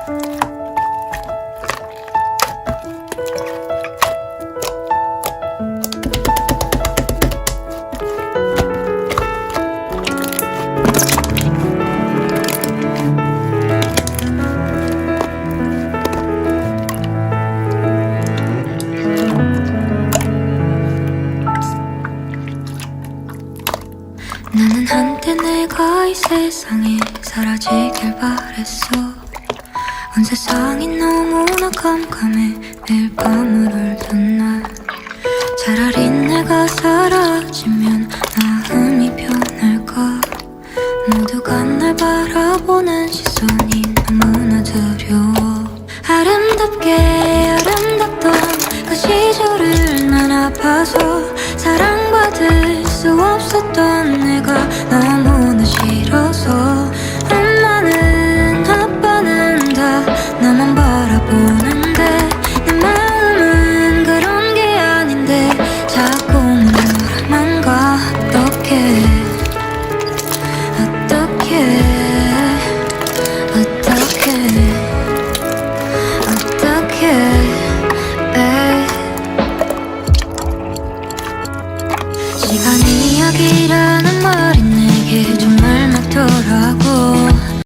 나는 한때 내가 이 세상에 사라지길 바랬어. 온 세상이 너무나 깜깜해. 매일 밤을 울던 날 차라리 내가 사라지면 마음이 편할까. 모두가 날 바라보는 시선이 너무나 두려워. 아름답게 아름답던 그 시절을 난 아파서 사랑받을 수 없었던 내가 너무나 싫어서. 엄마는 아빠는 다 나만 바라보는데 내 마음은 그런 게 아닌데 자꾸만 돌아만 가. 어떡해 어떡해 시간이 약이라는 말이 내게 정말 맞더라고.